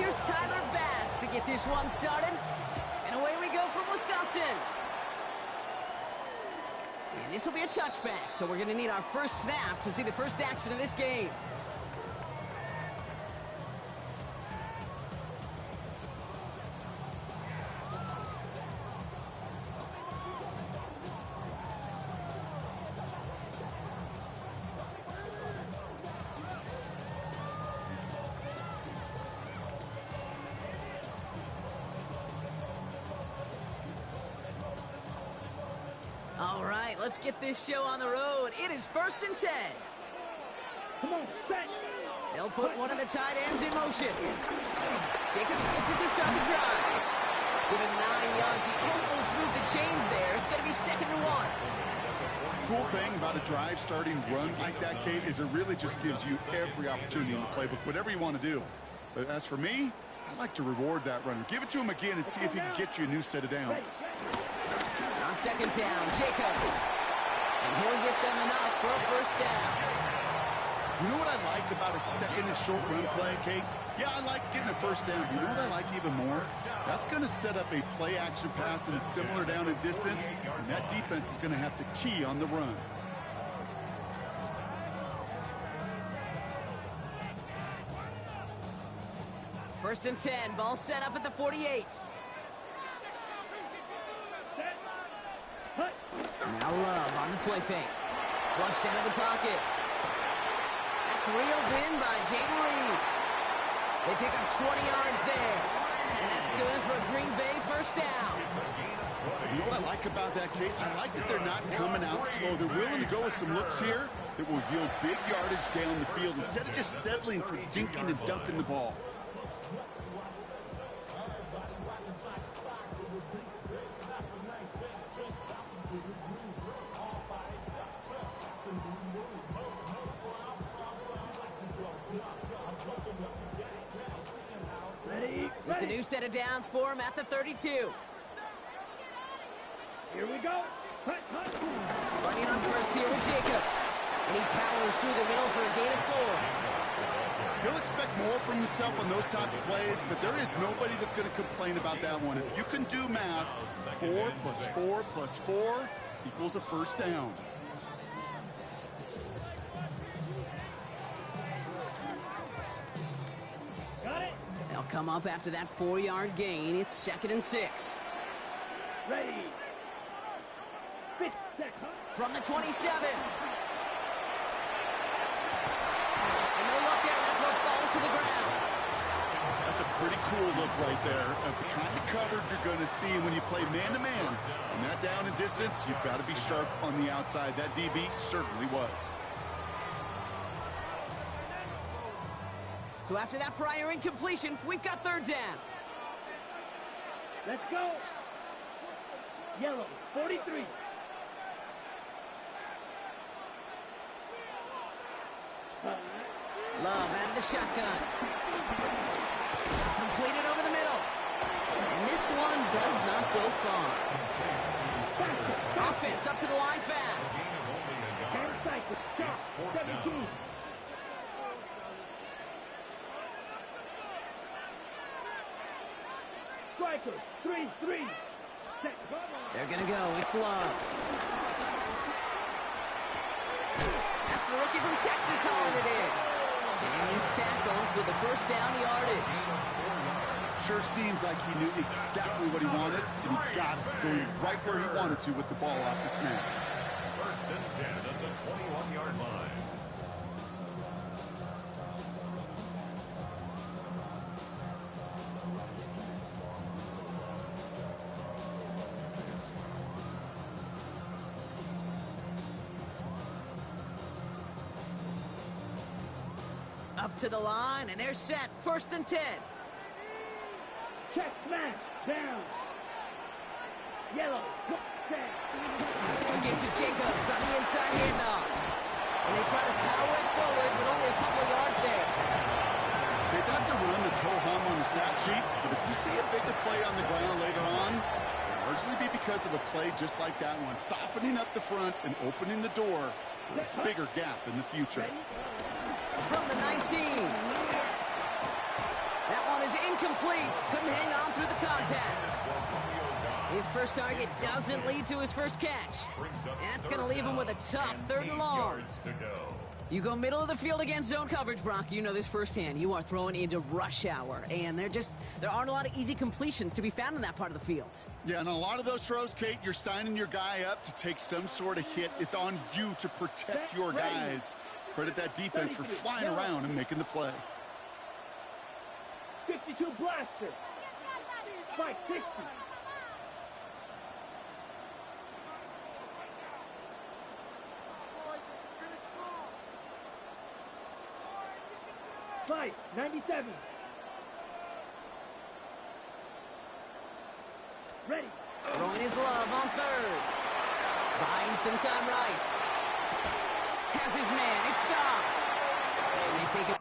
Here's Tyler Bass to get this one started. And away we go from Wisconsin. And this will be a touchback, so we're going to need our first snap to see the first action of this game. All right, let's get this show on the road. It is 1st and 10. Come on, set. They'll put one of the tight ends in motion. Jacobs gets it to start the drive. Give him 9 yards. He almost moved the chains there. It's going to be 2nd and 1. Cool thing about a drive starting run like that, Kate, is it really just gives you every opportunity in the playbook, whatever you want to do. But as for me, I like to reward that runner. Give it to him again and see if he can get you a new set of downs. On 2nd down, Jacobs. And he'll get them enough for a first down. You know what I like about a 2nd and short run play, Kate? Yeah, I like getting a first down. You know what I like even more? That's going to set up a play action pass in a similar down and distance, and that defense is going to have to key on the run. First and 10, ball set up at the 48. Now Love on the play fake. Flushed out of the pocket. That's reeled in by Jaden Reed. They pick up 20 yards there. And that's good for a Green Bay first down. You know what I like about that, Kate? I like that they're not coming out slow. They're willing to go with some looks here that will yield big yardage down the field instead of just settling for dinking and dunking the ball. It's a new set of downs for him at the 32. Here we go. Running on first here with Jacobs. And he powers through the middle for a gain of 4. He'll expect more from himself on those type of plays, but there is nobody that's going to complain about that one. If you can do math, 4 plus 4 plus 4 equals a first down. They'll come up after that 4-yard gain. It's 2nd and 6. Ready. From the 27. And no luck there. That throw falls to the ground. That's a pretty cool look right there of the kind of coverage you're going to see when you play man-to-man. And that down and distance, you've got to be sharp on the outside. That DB certainly was. So after that prior incompletion, we've got 3rd down. Let's go. Yellow, 43. Love out of the shotgun. Completed over the middle. And this one does not go far. Offense up to the line fast. 17. Striker, 3-3. They're going to go. It's Love. That's the rookie from Texas hauling it in. And he's tackled with the first down yardage. Sure seems like he knew exactly what he wanted, and he got it going right where he wanted to with the ball off the snap. 1st and 10 at the 21-yard line. Up to the line, and they're set. 1st and 10. Check smash. Down. Yellow. Set. Again to Jacobs on the inside handoff. And they try to power it forward, but only a couple yards there. Okay, that's a run that's ho-hum on the stat sheet, but if you see a bigger play on the ground later on, it'll largely be because of a play just like that one, softening up the front and opening the door for a bigger gap in the future. From the 19. That one is incomplete. Couldn't hang on through the contact. His first target doesn't lead to his first catch. That's going to leave him with a tough 3rd and long. You go middle of the field against zone coverage, Brock. You know this firsthand. You are throwing into rush hour, and there aren't a lot of easy completions to be found in that part of the field. Yeah, and a lot of those throws, Kate, you're signing your guy up to take some sort of hit. It's on you to protect your guys. Credit that defense for flying around and making the play. 52 blaster. Spike 60. Spike 97. Ready. Throwing his love on 3rd. Buying some time right. Has his man. It stops. And they take it.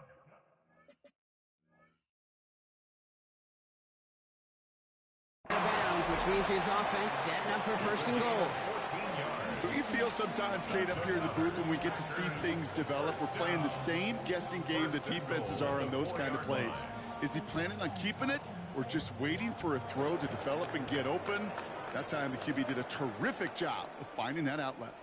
Out of bounds, which means his offense setting up for 1st and goal. Do you feel sometimes, Kate, up here in the booth when we get to see things develop, we're playing the same guessing game that defenses are on those kind of plays? Is he planning on keeping it or just waiting for a throw to develop and get open? That time the QB did a terrific job of finding that outlet.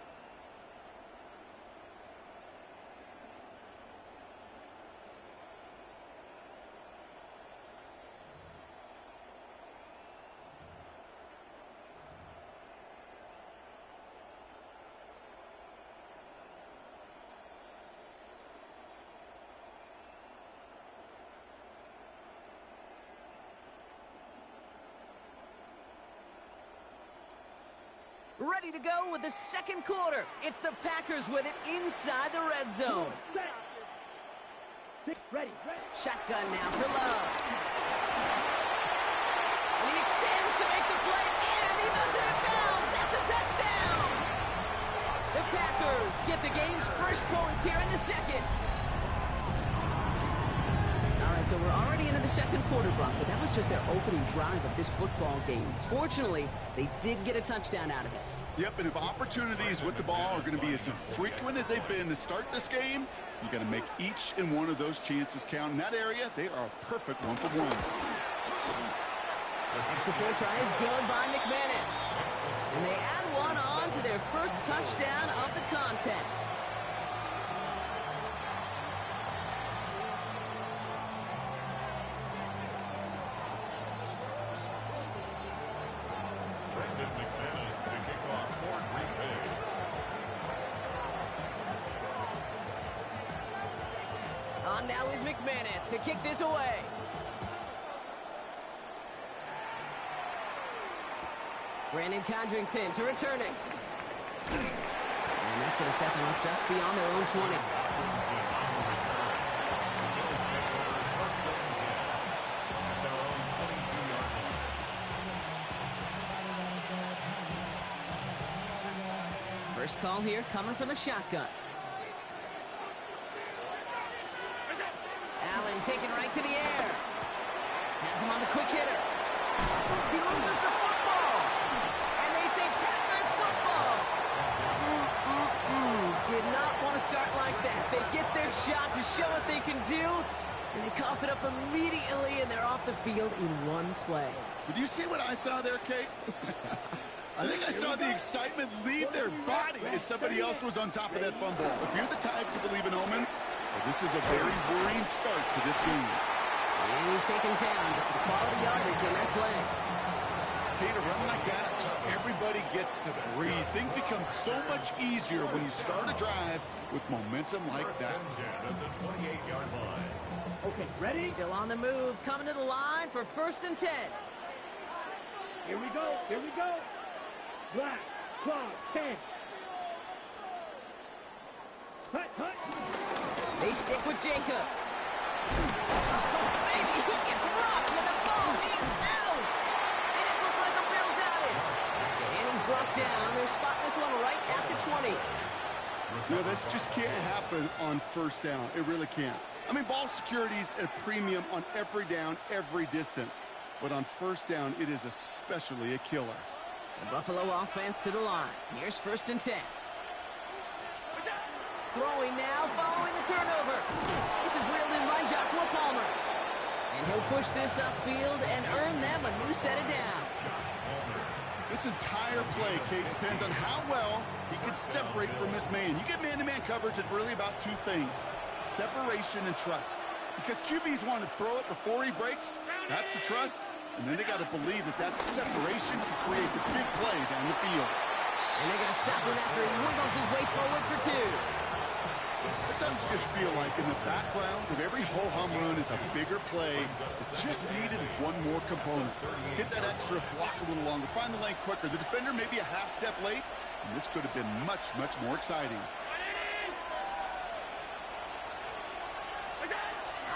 Ready to go with the 2nd quarter. It's the Packers with it inside the red zone. Ready. Shotgun now for Love. And he extends to make the play, and he does it in bounds. That's a touchdown. The Packers get the game's first points here in the 2nd. All right, so we're already into the 2nd quarter, Brock, but that was just their opening drive of this football game. Fortunately, they did get a touchdown out of it. Yep, and if opportunities with the ball are going to be as infrequent as they've been to start this game, you got to make each and one of those chances count. In that area, they are a perfect 1-for-1. Extra point try is good by McManus. And they add one on to their first touchdown of the contest. On now is McManus to kick this away. Brandon Condrington to return it. And that's going to set them up just beyond their own 20. First call here coming from the shotgun. Allen taken right to the air. Has him on the quick hitter. He loses the football. And they say Packers football. Did not want to start like that. They get their shot to show what they can do. And they cough it up immediately, and they're off the field in one play. Did you see what I saw there, Kate? I think I saw the excitement leave their body as somebody else was on top of that fumble. If you're the type to believe in omens, well, this is a very worrying start to this game. And he's taken down, but some quality yardage in that play. Kate, a run like that, just everybody gets to breathe. Things become so much easier when you start a drive with momentum like that. At the 28-yard line. Okay, ready? Still on the move, coming to the line for 1st and 10. Here we go. Here we go. Black, clock, 10. Hut, hut. They stick with Jacobs. Oh, baby, he gets rocked with the ball. He's out. And it looked like a real got it. And he's brought down. They're spotting this one right at the 20. No, this just can't happen on 1st down. It really can't. I mean, ball security's a premium on every down, every distance. But on 1st down, it is especially a killer. The Buffalo offense to the line. Here's 1st and 10. Throwing now, following the turnover. This is reeled in by Joshua Palmer. And he'll push this upfield and earn them a new set of downs. This entire play, Kate, depends on how well he can separate from his man. You get man-to-man coverage, it's really about two things: separation and trust. Because QBs want to throw it before he breaks, that's the trust, and then they got to believe that that separation can create the big play down the field. And they're going to stop him after he wiggles his way forward for two. Sometimes you just feel like in the background of every ho-hum run is a bigger play that just needed one more component. Get that extra block a little longer, find the lane quicker. The defender may be a half step late, and this could have been much, much more exciting.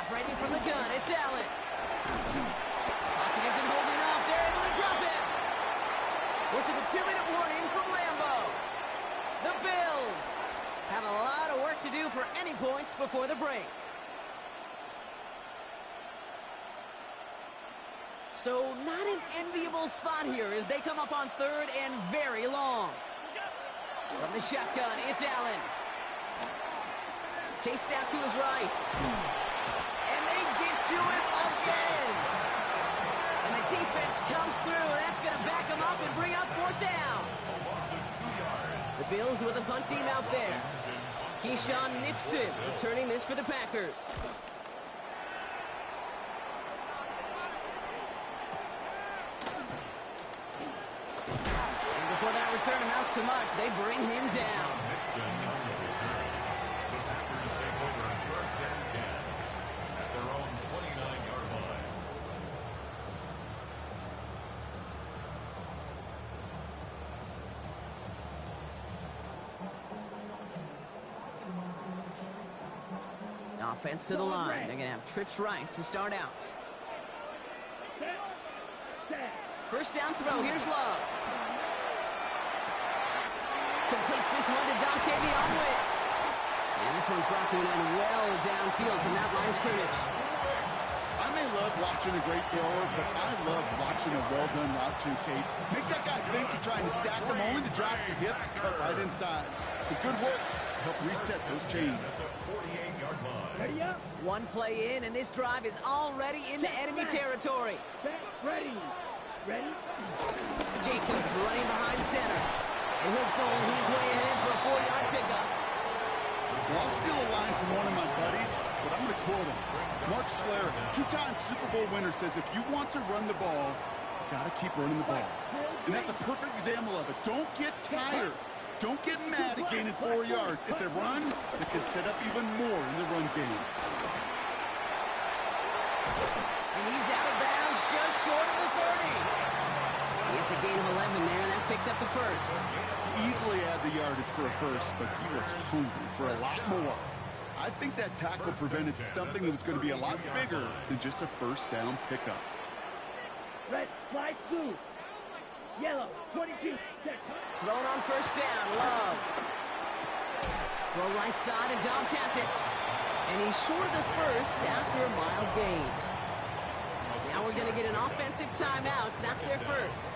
Operating from the gun, it's Allen. Pocket isn't holding up. They're able to drop it. We're to the 2-minute warning from Lambeau. The Bills have a lot of work to do for any points before the break. So not an enviable spot here as they come up on 3rd and very long. From the shotgun, it's Allen. Chased out to his right. And they get to him again. And the defense comes through. That's going to back them up and bring up 4th down. The Bills with a punt team out there. Keyshawn Nixon returning this for the Packers. And before that return amounts to much, they bring him down. Offense to the line. They're going to have trips right to start out. First down throw. Here's Love. Completes this one to Dante Wentz. And this one's brought to an end well downfield from that line of scrimmage. I may love watching a great thrower, but I love watching a well-done route too, Kate. Make that guy think you're trying to stack them only to drop your hips, cut right inside. Some good work to help reset those chains. Ready up. One play in, and this drive is already into enemy territory. Ready. Ready. Jacobs running behind center. And he'll pull his way ahead for a 4-yard pickup. Well, I'll steal a line from one of my buddies, but I'm going to quote him. Mark Schler, 2-time Super Bowl winner, says if you want to run the ball, you got to keep running the ball. And that's a perfect example of it. Don't get tired. Don't get mad at gaining 4 yards. It's a run that can set up even more in the run game. And he's out of bounds just short of the 30. It's a gain of 11 there, and that picks up the first. Easily add the yardage for a first, but he was hungry for a lot more. I think that tackle prevented something that was going to be a lot bigger than just a first down pickup. Red, fly blue. Yellow, 22. Thrown on first down, Love. Throw right side, and Dobbs has it. And he's short of the first after a mile gain. Now we're going to get an offensive timeout. So that's their first.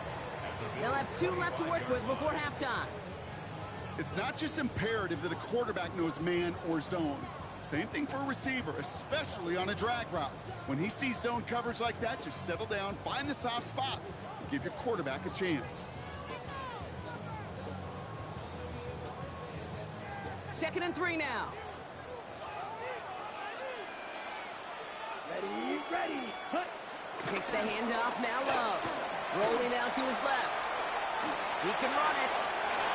They'll have 2 left to work with before halftime. It's not just imperative that a quarterback knows man or zone. Same thing for a receiver, especially on a drag route. When he sees zone coverage like that, just settle down, find the soft spot, and give your quarterback a chance. 2nd and 3 now. Ready, ready. Hut. Takes the handoff, now Love. Rolling out to his left. He can run it.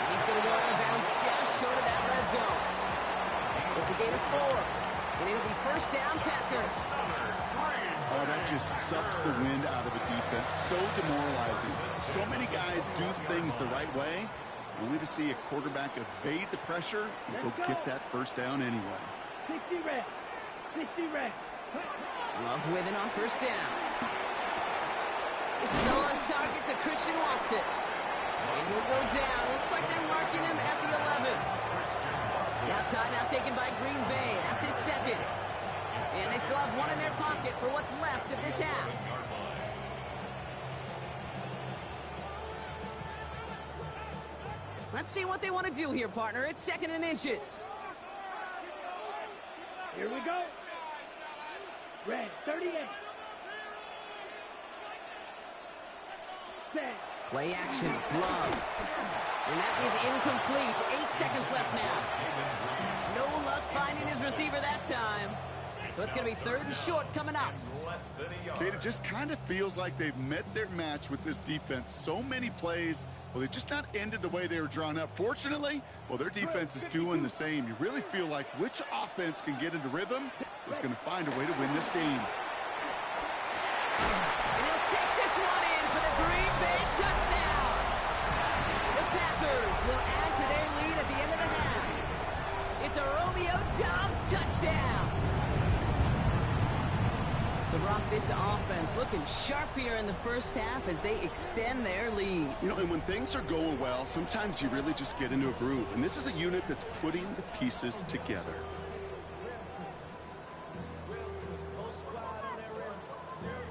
And he's going to go out of bounds just short of that red zone. It's a gain of 4. And it'll be first down, Packers. Oh, that just sucks the wind out of a defense. So demoralizing. So many guys do things the right way, only to see a quarterback evade the pressure and go get that first down anyway. 60 red. 60 red. Love with it on first down. This is on target to Christian Watson. And he'll go down. Looks like they're marking him at the 11. Now timeout taken by Green Bay. That's it, 2nd. And they still have 1 in their pocket for what's left of this half. Let's see what they want to do here, partner. It's 2nd and inches. Here we go. Red, 38. Set. Play action, glove. And that is incomplete. 8 seconds left now. No luck finding his receiver that time. So it's going to be 3rd and short coming up. Kate, it just kind of feels like they've met their match with this defense. So many plays, well, they just not ended the way they were drawn up. Fortunately, well, their defense is doing the same. You really feel like which offense can get into rhythm is going to find a way to win this game. And he'll take this one in for the Green Bay touchdown. The Packers will add to their lead at the end of the half. It's a Romeo Doubs touchdown. So, Brock, this offense looking sharp here in the first half as they extend their lead. You know, and when things are going well, sometimes you really just get into a groove. And this is a unit that's putting the pieces together.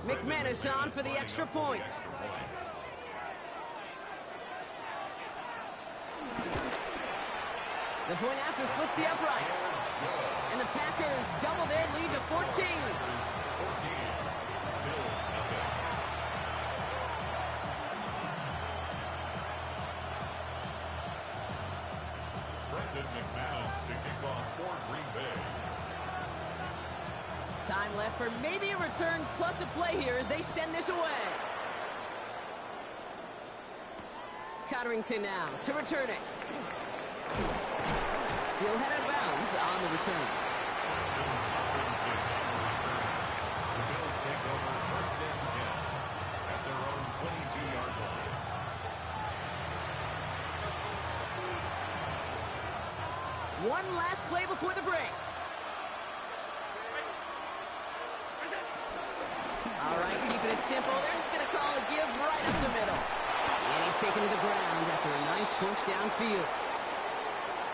McManus on for the extra point. The point after splits the uprights. And the Packers double their lead to 14. McManus to kick off for Green Bay. Time left for maybe a return plus a play here as they send this away. Cotterington now to return it. He'll head out of bounds on the return. The Bills take over 1st and 10 at their own 22-yard line. One last play before the break. All right, keeping it simple. They're just going to call a give right up the middle. And he's taken to the ground after a nice push downfield.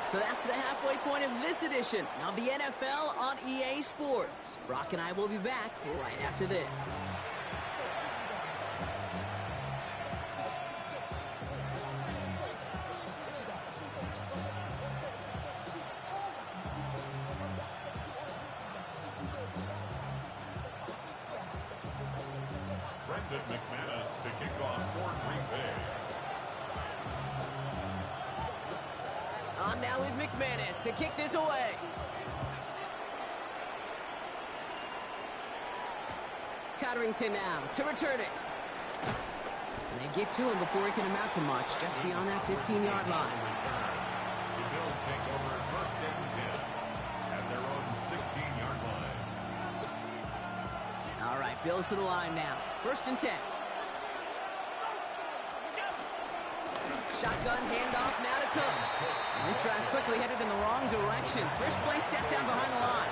So that's the halfway point of this edition of the NFL on EA Sports. Brock and I will be back right after this. McManus to kick off for Green Bay. On now is McManus to kick this away. Cotterington now to return it. And they get to him before he can amount to much, just beyond that 15-yard line. The Bills take over 1st and 10 at their own 16-yard line. All right, Bills to the line now. 1st and 10. Shotgun handoff now to Cook. And this drive's quickly headed in the wrong direction. First play set down behind the line.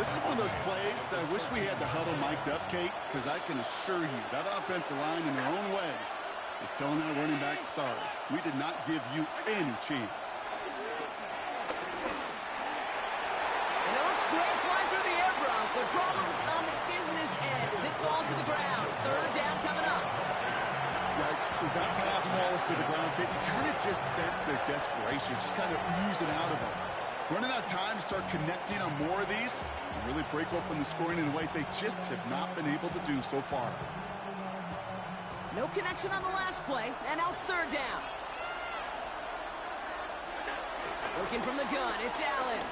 This is one of those plays that I wish we had the huddle mic'd up, Kate, because I can assure you that offensive line in their own way is telling our running back, sorry, we did not give you any chance. And it looks great flying through the air, Brock, but problems on the business end as it falls to the ground. 3rd down coming up. Yikes, as that pass falls to the ground, Kate, you kind of just sense their desperation, just kind of oozing out of them. Running out of time to start connecting on more of these and really break open the scoring in a way they just have not been able to do so far. No connection on the last play, and now it's 3rd down. Working from the gun, it's Allen.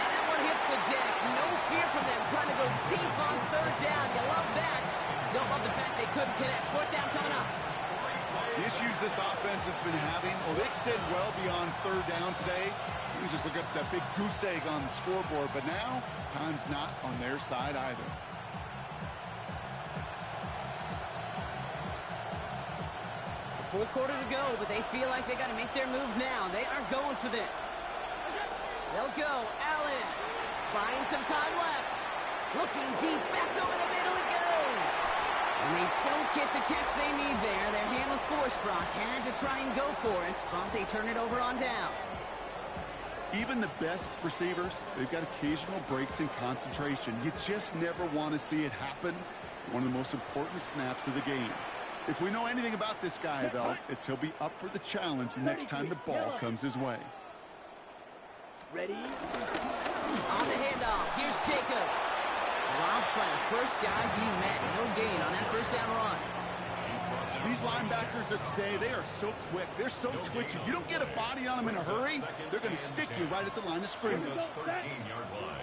And that one hits the deck. No fear from them, trying to go deep on 3rd down. You love that. Don't love the fact they couldn't connect. 4th down coming up. The issues this offense has been having, well, they extend well beyond 3rd down today. You can just look up that big goose egg on the scoreboard, but now, time's not on their side either. A full quarter to go, but they feel like they got to make their move now. They are going for this. They'll go. Allen buying some time left. Looking deep, back over the middle it goes. And they don't get the catch they need there. Their hand was forced, Brock. Had to try and go for it, but they turn it over on downs. Even the best receivers, they've got occasional breaks in concentration. You just never want to see it happen. One of the most important snaps of the game. If we know anything about this guy, though, it's he'll be up for the challenge the next time the ball comes his way. Ready? On the handoff, here's Jacobs. Dropped by the first guy he met. No gain on that first down run. These linebackers of today, they are so quick. They're so twitchy. You don't get a body on them in a hurry, they're going to stick you right at the line of scrimmage. 13-yard line.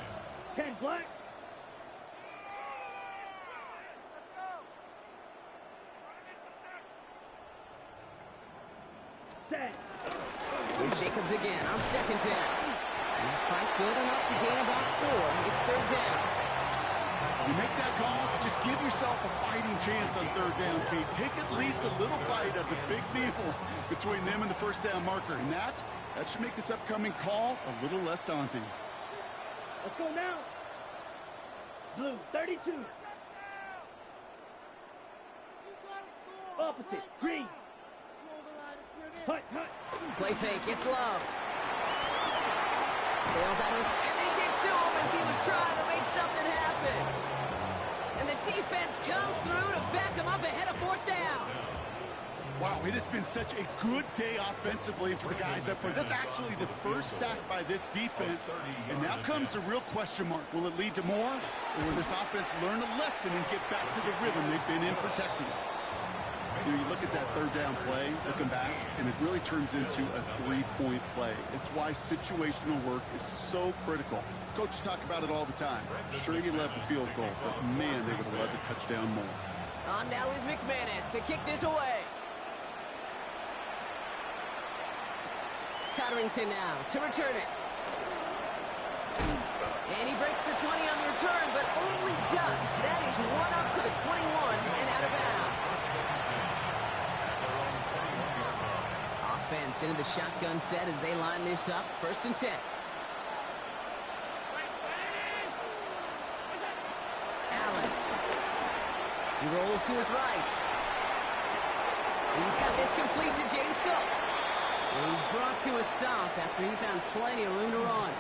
10 black. Set. Here's Jacobs again on second down. He's fight good enough to gain about 4. It's third down. You make that call to just give yourself a fighting chance on third down, Kate. Take at least a little bite of the big meal between them and the first down marker. And that should make this upcoming call a little less daunting. Let's go now. Blue, 32. Opposite, green. Hut, hut. Play fake. It's Love. Bails out of, and they get to him as he was trying to make something happen. And the defense comes through to back him up ahead of fourth down. Wow, it has been such a good day offensively for the guys up front. That's actually the first sack by this defense. And now comes the real question mark. Will it lead to more? Or will this offense learn a lesson and get back to the rhythm they've been in protecting? You look at that third down play, looking back, and it really turns into a 3-point play. It's why situational work is so critical. Coaches talk about it all the time. Sure, you love the field goal, but man, they would have loved a touchdown more. On now is McManus to kick this away. Cotterington now to return it. And he breaks the 20 on the return, but only just. That is one up to the 21 and out of bounds. Offense into the shotgun set as they line this up. First and 10. Allen. He rolls to his right. He's got this complete to James Cook. He's brought to a stop after he found plenty of room to run.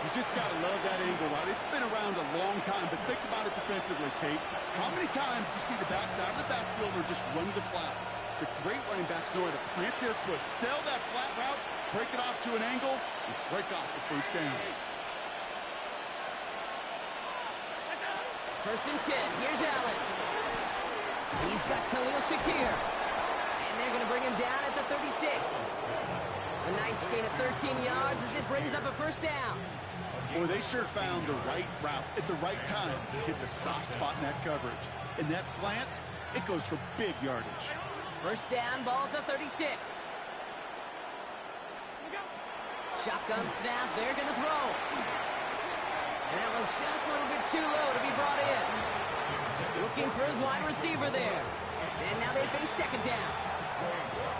You just got to love that angle route. It's been around a long time, but think about it defensively, Kate. How many times you see the backs out of the backfield or just run to the flat? The great running backs know how to plant their foot, sell that flat route, break it off to an angle, and break off the first down. First and 10. Here's Allen. He's got Khalil Shakir. And they're going to bring him down at the 36. A nice gain of 13 yards as it brings up a first down. Boy, they sure found the right route at the right time to hit the soft spot in that coverage. And that slant, it goes for big yardage. First down, ball at the 36. Shotgun snap, they're going to throw. And that was just a little bit too low to be brought in. Looking for his wide receiver there. And now they face second down.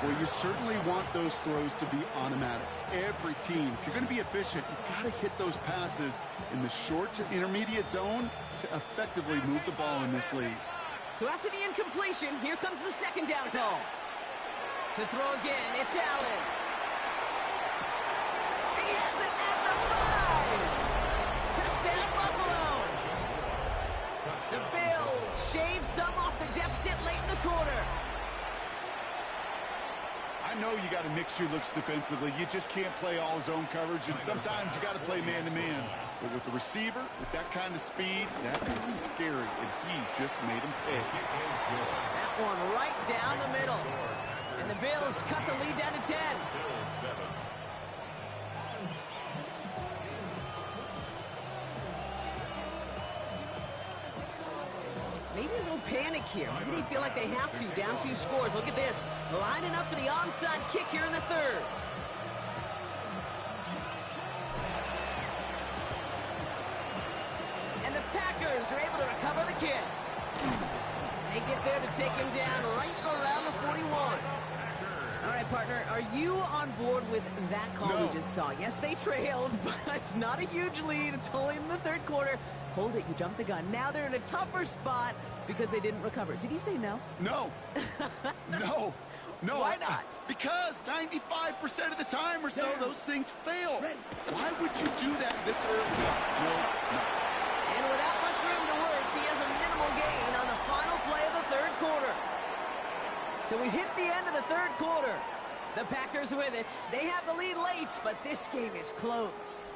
Well, you certainly want those throws to be automatic. Every team, if you're going to be efficient, you've got to hit those passes in the short to intermediate zone to effectively move the ball in this league. So after the incompletion, here comes the second down call. To throw again, it's Allen. He has it at the 5. Touchdown, Buffalo. The Bills shave some off the deficit late in the quarter. I know you got to mix your looks defensively. You just can't play all zone coverage, and sometimes you got to play man-to-man. But with the receiver, with that kind of speed, that is scary, and he just made him pay. That one right down the middle. And the Bills cut the lead down to 10. Maybe a little panic here. Maybe they feel like they have to. Down 2 scores. Look at this. Lining up for the onside kick here in the third. And the Packers are able to recover the kick. They get there to take him down right around the 41. All right, partner, are you on board with that call we just saw? Yes, they trailed, but it's not a huge lead. It's only in the third quarter. Hold it, you jumped the gun. Now they're in a tougher spot because they didn't recover. Did you say no? No. No. No. Why not? Because 95% of the time or so, those things fail. Why would you do that this early? No. And without much room to work, he has a minimal gain on the final play of the third quarter. So we hit the end of the third quarter. The Packers with it. They have the lead late, but this game is close.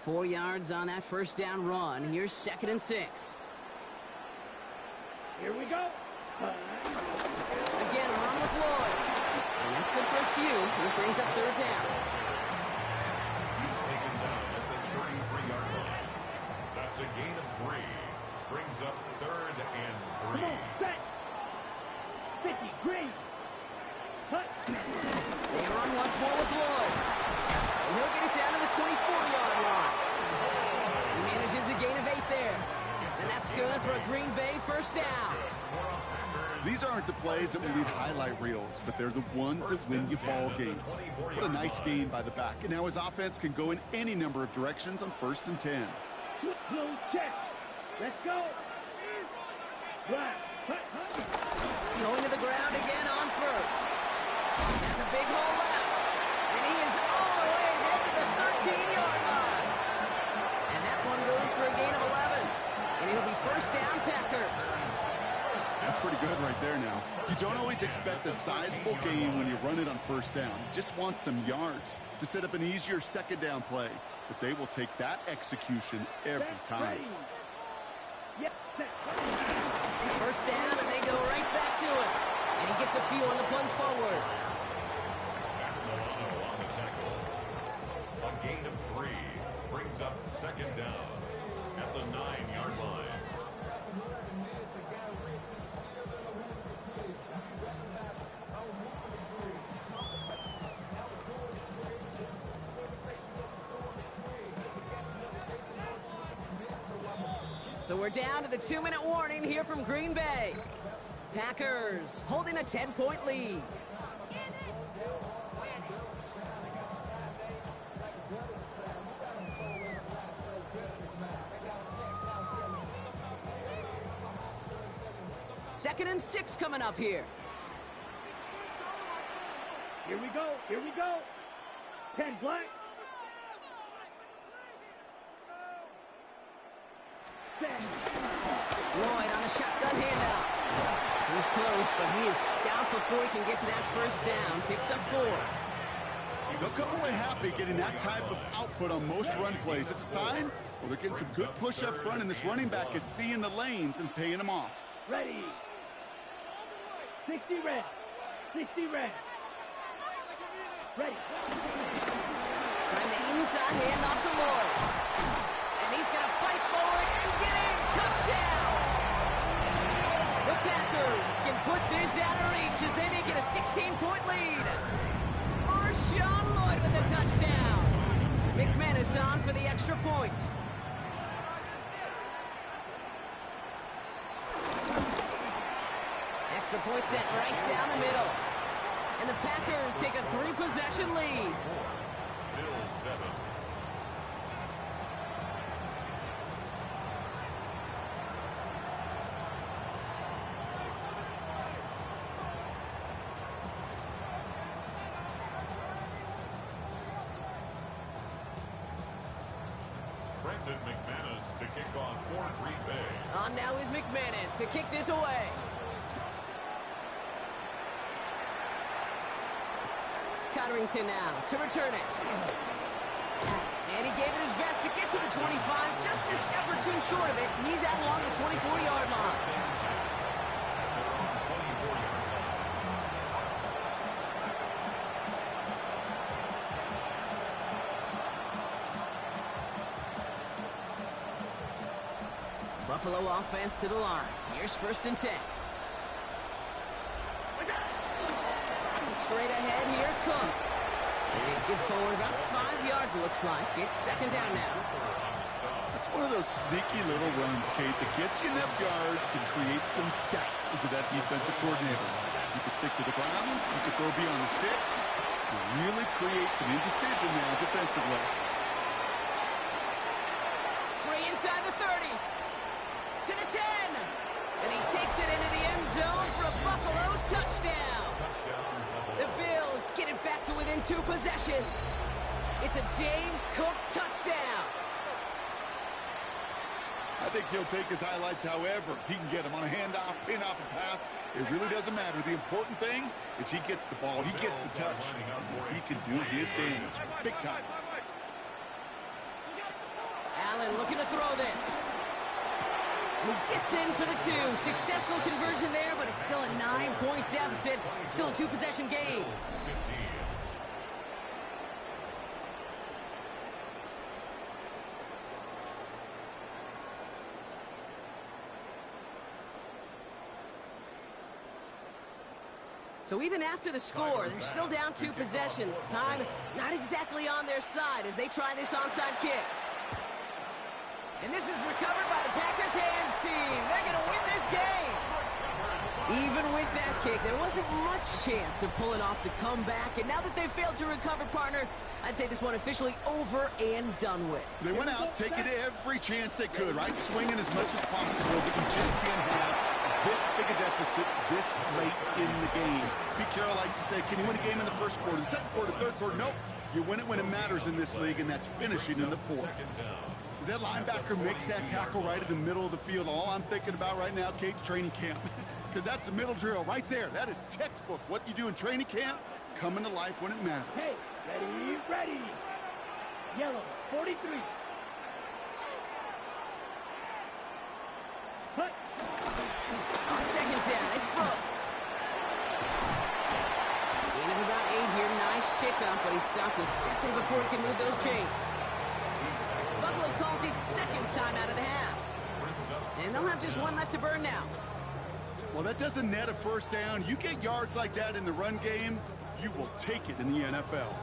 4 yards on that first down run. Here's 2nd and 6. Here we go. Again, run with Lloyd. And that's good for a few. This brings up 3rd down. He's taken down at the 33-yard line. That's a gain of 3. Brings up 3rd and 3. Come on, set. 50, green. Cut. They run once more with Lloyd. And he'll get it down to the 24-yard line. He manages a gain of 8 there. And that's good for a Green Bay 1st down. These aren't the plays that will lead highlight reels, but they're the ones that win you ball games. What a nice gain by the back. And now his offense can go in any number of directions on 1st and 10. Close check. Let's go. Black. Cut. Going to the ground again on 1st. Has a big hole left. And he is all the way ahead to the 13-yard line. And that one goes for a gain of 11. And it'll be 1st down, Packers. That's pretty good right there now. You don't always expect a sizable gain when you run it on 1st down. You just want some yards to set up an easier 2nd down play. But they will take that execution every time. Yes, set. 1st down, and they go right back to it. And he gets a few on the plunge forward. Milano on the tackle. A gain of 3 brings up 2nd down at the 9-yard line. So we're down to the 2-minute warning here from Green Bay. Packers holding a 10-point lead. Second and 6 coming up here. Here we go. Here we go. 10 black. Lloyd on a shotgun handout. He's close, but he is stopped before he can get to that 1st down. Picks up 4. They'll come away happy getting that type of output on most run plays. It's a sign, well, they're getting some good push up front, and this running back is seeing the lanes and paying them off. Ready. 60 red. 60 red. Ready. Trying the inside handoff to Lloyd. And he's going to fight forward and get in. Touchdown! The Packers can put this out of reach as they make it a 16-point lead. Marshawn Lloyd with the touchdown. McManus on for the extra point. Extra point sent right down the middle. And the Packers take a 3-possession lead. Bill 7. Brendan McManus to kick off for Green Bay. On now is McManus to kick this away. Cotterington now to return it. And he gave it his best to get to the 25, just a step or 2 short of it. He's out along the 24-yard line. Buffalo offense to the line. Here's 1st and 10. Straight ahead, here's Cook. Takes it forward about 5 yards, it looks like. It's 2nd down now. That's one of those sneaky little runs, Kate, that gets you enough yards to create some doubt into that defensive coordinator. You could stick to the ground, you could throw beyond the sticks, and really create some indecision now defensively. Free inside the 30. To the 10. And he takes it into the end zone for a Buffalo touchdown. The Bills get it back to within 2 possessions. It's a James Cook touchdown. I think he'll take his highlights however he can get them on a handoff, pin off a pass. It really doesn't matter. The important thing is he gets the ball, he gets the touch, and he can do his damage big time. Allen looking to throw this. And he gets in for the 2. Successful conversion there, but it's still a 9-point deficit. Still a 2-possession game. So even after the score, they're still down 2 possessions. Time not exactly on their side as they try this onside kick. And this is recovered by the Packers hands team. They're going to win this game. Even with that kick, there wasn't much chance of pulling off the comeback. And now that they've failed to recover, partner, I'd say this one officially over and done with. They went out taking every chance they could, right? Swinging as much as possible, but you just can't have this big a deficit this late in the game. Pete Carroll likes to say, can you win a game in the first quarter, the second quarter, third quarter? Nope. You win it when it matters in this league, and that's finishing in the fourth. As that linebacker makes that tackle right in the middle of the field, all I'm thinking about right now, Kate's training camp. Because that's the middle drill right there. That is textbook. What you do in training camp, coming to life when it matters. Hey, ready, ready. Yellow, 43. Hut. On second down, it's Brooks. Gain of about 8 here. Nice pickup, but he stopped a second before he can move those chains. Buffalo calls it second time out of the half. And they'll have just 1 left to burn now. Well, that doesn't net a first down. You get yards like that in the run game, you will take it in the NFL.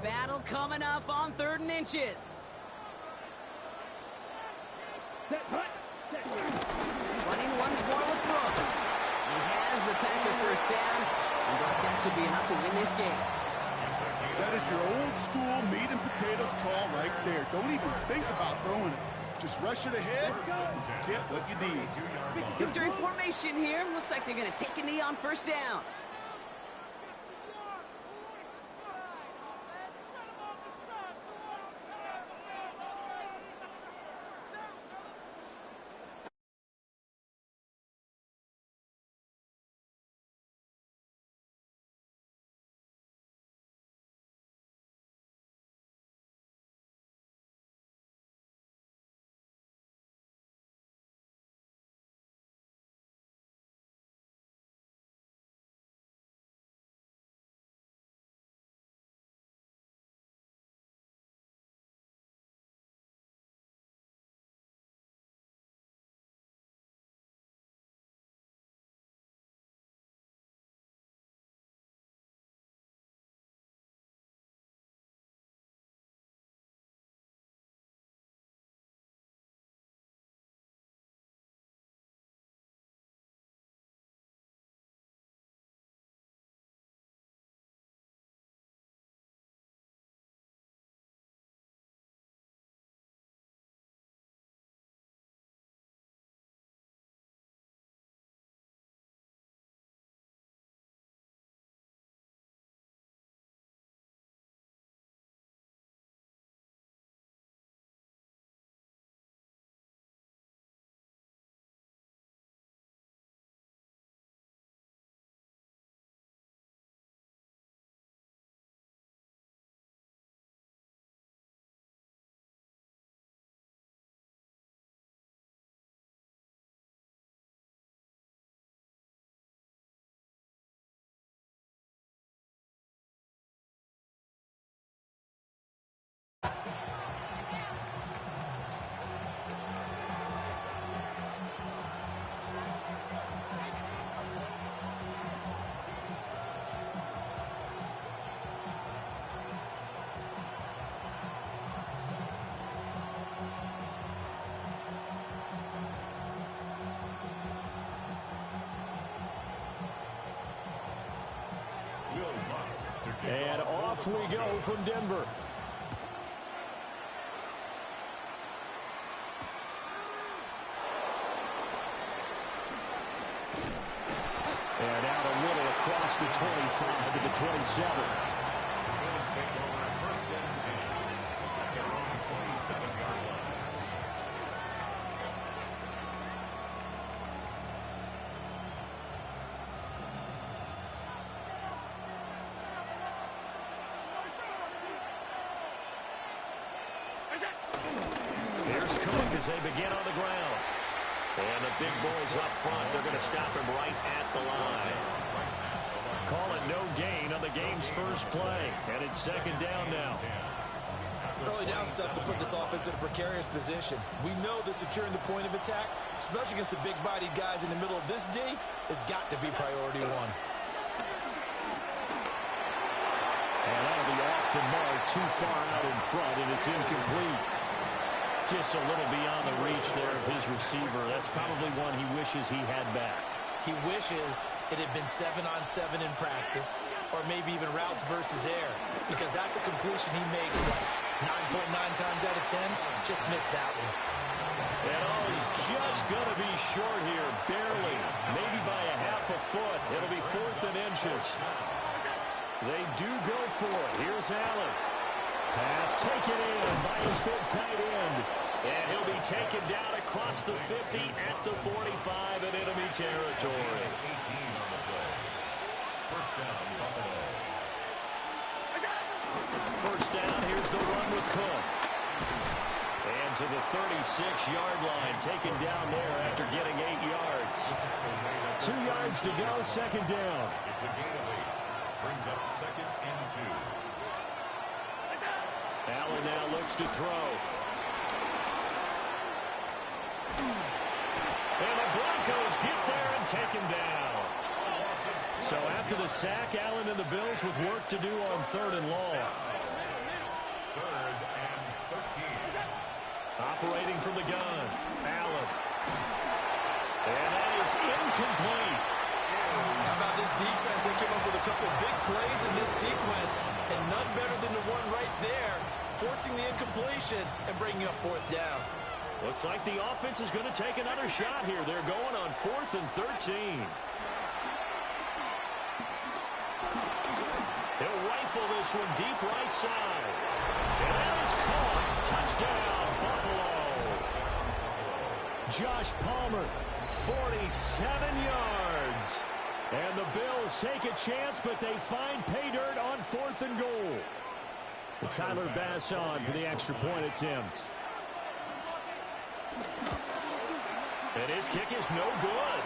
Battle coming up on 3rd and inches. Running once more with Brooks. He has the Packer first down, but that should be enough to win this game. That is your old school meat and potatoes call right there. Don't even think about throwing it. Just rush it ahead, get what you need. Victory formation here. Looks like they're going to take a knee on first down. And off we go from Denver. And out a little across the 25 to the 27. Here's Cook as they begin on the ground. And the big boys up front, they're going to stop him right at the line. Call it no gain on the game's first play. And it's second down now. Early down stuff to put this offense in a precarious position. We know that securing the point of attack, especially against the big-bodied guys in the middle of this D, has got to be priority one. And that'll be off the mark, too far out in front, and it's incomplete. Just a little beyond the reach there of his receiver. That's probably one he wishes he had back. He wishes it had been 7-on-7 in practice, or maybe even routes versus air, because that's a completion he makes, what, 9.9 times out of 10? Just missed that one. And he's just going to be short here, barely, maybe by a half a foot. It'll be 4th and inches. They do go for it. Here's Allen. Pass taken in by his big tight end. And he'll be taken down across the 50 at the 45 in enemy territory. 18 on the play. First down, Buffalo. First down, here's the run with Cook. And to the 36-yard line, taken down there after getting 8 yards. 2 yards to go, second down. It's a gain of 8. Brings up second and 2. Allen now looks to throw. And the Broncos get there and take him down. So after the sack, Allen and the Bills with work to do on 3rd and long. 3rd and 13. Operating from the gun, Allen. And that is incomplete. How about this defense? They came up with a couple big plays in this sequence, and none better than the one right there, forcing the incompletion and bringing up 4th down. Looks like the offense is going to take another shot here. They're going on 4th and 13. He'll rifle this one deep right side. And that is caught. Touchdown, Buffalo. Josh Palmer, 47 yards. And the Bills take a chance, but they find pay dirt on 4th and goal. To Tyler Bass on for the extra point attempt. And his kick is no good.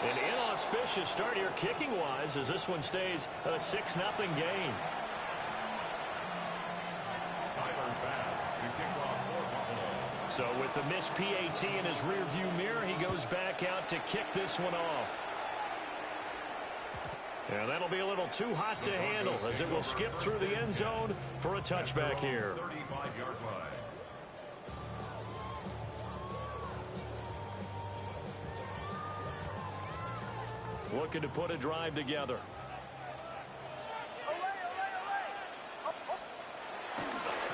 An inauspicious start here kicking-wise as this one stays a 6-0 game. Tyler Bass to kick off for Buffalo. So with the missed PAT in his rearview mirror, he goes back out to kick this one off. And that'll be a little too hot to handle as it will skip through the end zone for a touchback here. 35-yard line. Looking to put a drive together.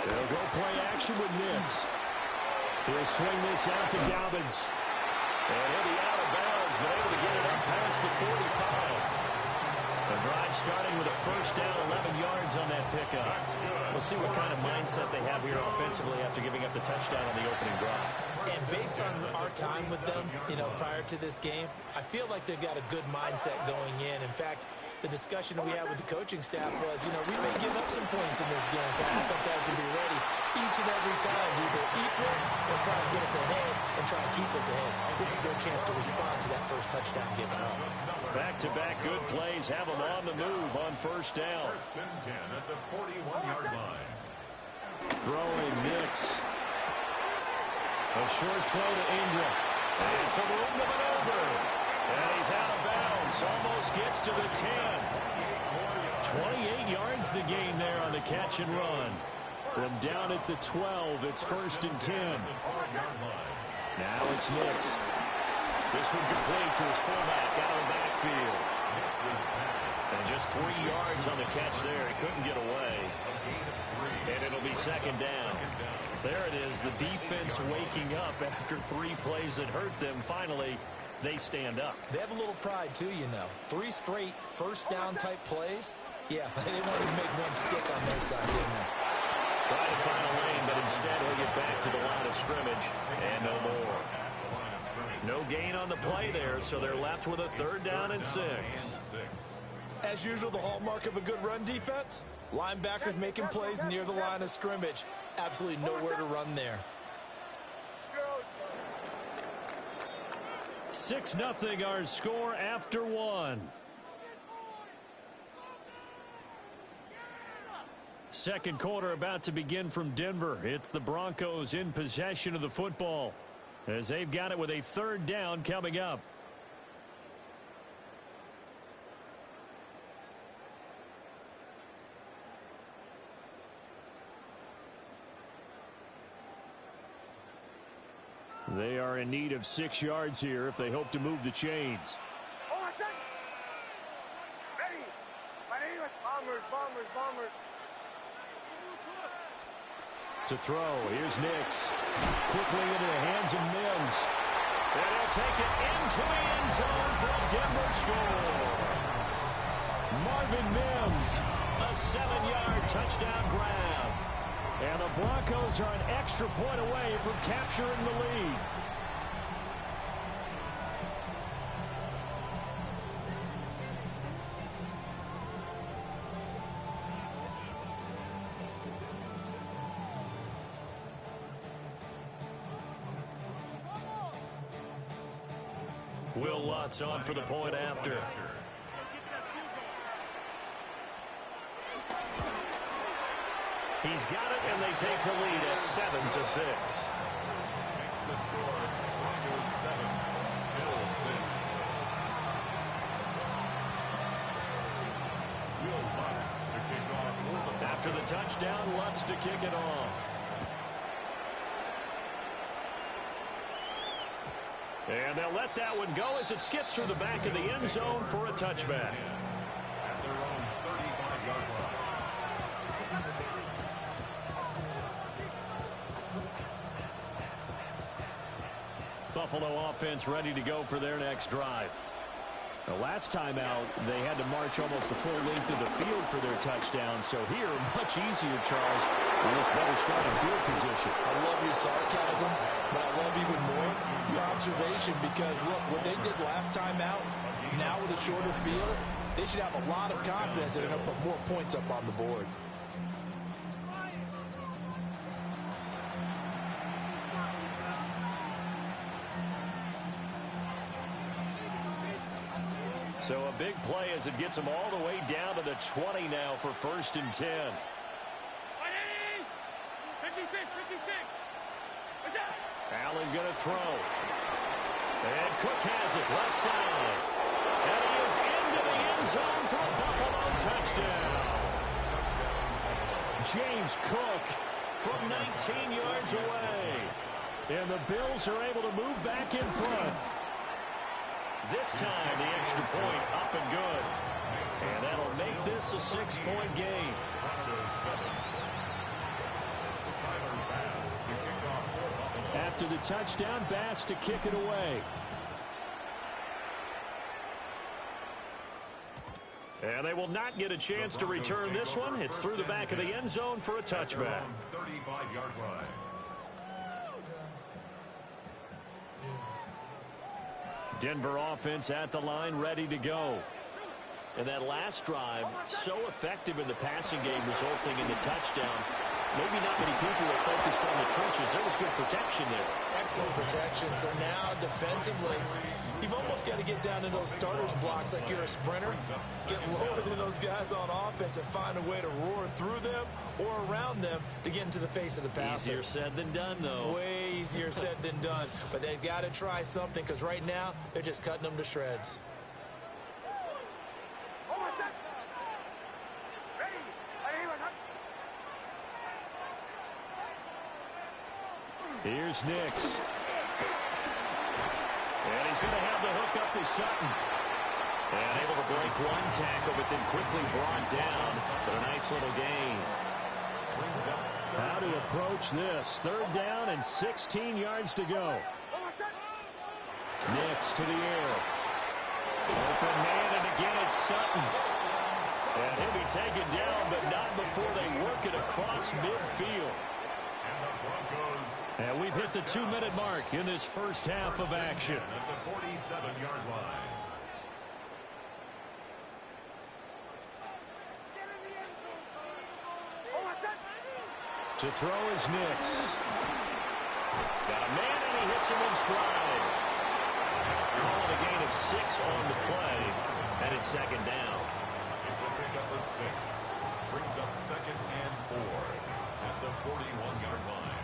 They'll go play action with Nibs. He'll swing this out to Dobbins. And he'll be out of bounds, but able to get it up past the 45. The drive starting with a first down, 11 yards on that pickup. We'll see what kind of mindset they have here offensively after giving up the touchdown on the opening drive. And based on our time with them, prior to this game, I feel like they've got a good mindset going in. In fact, the discussion we had with the coaching staff was, we may give up some points in this game, so offense has to be ready each and every time to either equal or try and get us ahead and try and keep us ahead. This is their chance to respond to that first touchdown given up. Back-to-back good plays have them on the move on first down. First and 10 at the 41-yard line. Throwing Nix. A short throw to Ingram. And some room to maneuver. And he's out of bounds. Almost gets to the 10. 28 yards the gain there on the catch and run. From down at the 12, it's first and 10. Now it's Nix. This one complete to his fullback out of the backfield. And just 3 yards on the catch there. He couldn't get away. And it'll be second down. There it is, the defense waking up after 3 plays that hurt them. Finally, they stand up. They have a little pride, too, 3 straight first down type plays. Yeah, they didn't want to make one stick on their side, didn't they? Try to find a lane, but instead he'll get back to the line of scrimmage and no more. No gain on the play there, so they're left with a 3rd down and 6. As usual, the hallmark of a good run defense, linebackers making plays near the line of scrimmage. absolutely nowhere to run there. 6-0 our score after one. Second quarter about to begin from Denver. It's the Broncos in possession of the football as they've got it with a third down coming up. They are in need of 6 yards here if they hope to move the chains. To throw, here's Nix. Quickly into the hands of Mims. And he'll take it into the end zone for a Denver score. Marvin Mims, a 7-yard touchdown grab. And the Broncos are an extra point away from capturing the lead. Will Lutz on for the point after. He's got it, and they take the lead at 7-6. Makes the score Broncos 7, Bills 6. Will Lutz to kick off for the After the touchdown, Lutz to kick it off. And they'll let that one go as it skips through the back of the end zone for a touchback. At their own 35-yard line. Buffalo offense ready to go for their next drive. The last time out, they had to march almost the full length of the field for their touchdown. So here, much easier, Charles, with this better starting field position. I love your sarcasm, but I love even more your observation because, look, what they did last time out, now with a shorter field, they should have a lot of confidence that they're going to put more points up on the board. So a big play as it gets them all the way down to the 20 now for 1st and 10. 56. Allen going to throw. And Cook has it left side. And he is into the end zone for a Buffalo touchdown. James Cook from 19 yards away. And the Bills are able to move back in front. This time, the extra point up and good. And that'll make this a 6-point game. After the touchdown, Bass to kick it away. And they will not get a chance to return this one. It's through the back of the end zone for a touchback. 35-yard line. Denver offense at the line, ready to go. And that last drive, so effective in the passing game, resulting in the touchdown. Maybe not many people are focused on the trenches. There was good protection there. Excellent protection. So now, defensively, you've almost got to get down to those starters blocks like you're a sprinter. Get lower than those guys on offense and find a way to roar through them or around them to get into the face of the passer. Easier said than done, though. Way easier said than done. But they've got to try something because right now, they're just cutting them to shreds. Here's Nix. And he's going to have the hook up to Sutton. And able to break one tackle, but then quickly brought down. But a nice little gain. How to approach this. 3rd down and 16 yards to go. Nix to the air. Open man, and again it's Sutton. And he'll be taken down, but not before they work it across midfield. And we've hit the 2-minute mark in this first half of action. At the 47-yard line. To To throw is Nix. Got a man, and he hits him in stride. Calling a gain of 6 on the play, and it's second down. It's a pickup of 6. Brings up 2nd and 4 at the 41-yard line.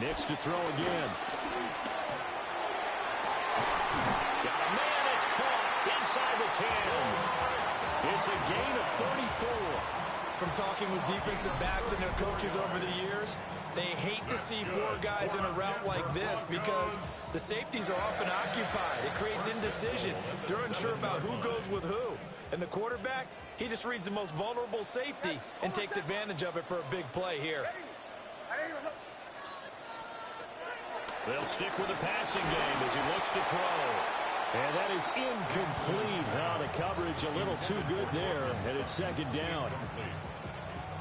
Nix to throw again. Got a man, it's caught inside the 10. It's a gain of 34. From talking with defensive backs and their coaches over the years, they hate to see 4 guys in a route like this because the safeties are often occupied. It creates indecision. They're unsure about who goes with who. And the quarterback, he just reads the most vulnerable safety and takes advantage of it for a big play here. They'll stick with the passing game as he looks to throw. And that is incomplete. The coverage a little too good there, and it's second down.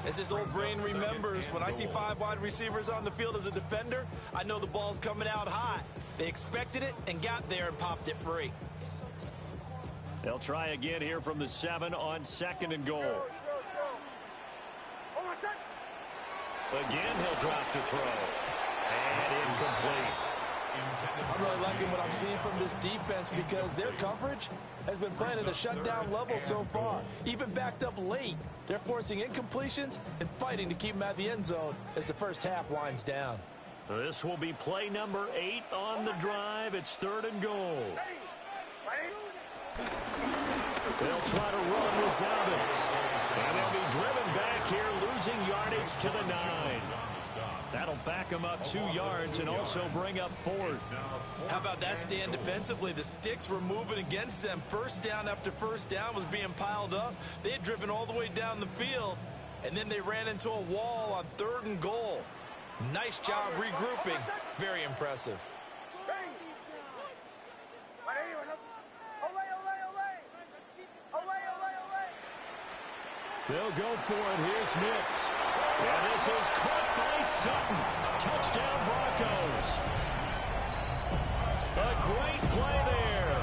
As his old brain remembers, when I see 5 wide receivers on the field as a defender, I know the ball's coming out hot. They expected it and got there and popped it free. They'll try again here from the 7 on 2nd and goal. Again, he'll drop to throw. And incomplete. I'm really liking what I'm seeing from this defense because their coverage has been playing at a shutdown level so far. Even backed up late, they're forcing incompletions and fighting to keep them at the end zone as the first half winds down. This will be play number 8 on the drive. It's 3rd and goal. They'll try to run without it. And they'll be driven back here, losing yardage to the 9. That'll back them up 2 yards and also bring up 4th. How about that stand defensively? The sticks were moving against them. First down after first down was being piled up. They had driven all the way down the field, and then they ran into a wall on 3rd and goal. Nice job regrouping. Very impressive. They'll go for it. Here's Nix. And this is caught by Sutton. Touchdown, Broncos. A great play there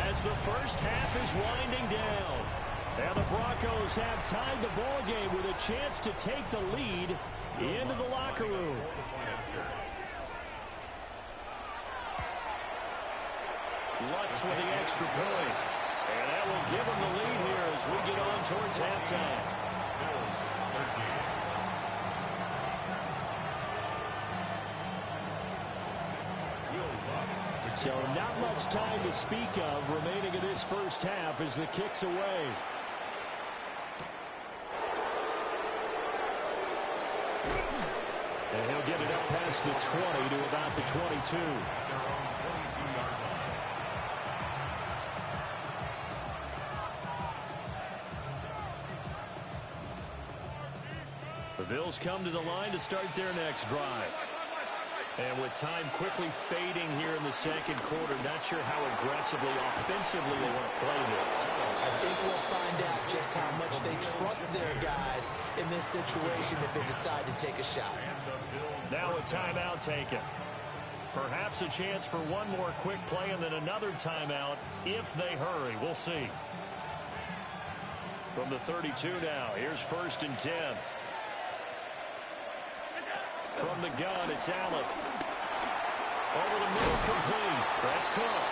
as the first half is winding down. And the Broncos have tied the ball game with a chance to take the lead into the locker room. Lutz with the extra point. And that will give them the lead here as we get on towards halftime. Bills 13. So not much time to speak of remaining in this first half as the kick's away. And he'll get it up past the 20 to about the 22. The Bills come to the line to start their next drive. And with time quickly fading here in the second quarter, not sure how aggressively, offensively they want to play this. I think we'll find out just how much they trust their guys in this situation if they decide to take a shot. Now a timeout taken. Perhaps a chance for one more quick play and then another timeout if they hurry. We'll see. From the 32 now, here's 1st and 10. From the gun, it's Allen. Over the middle, complete. That's Cook.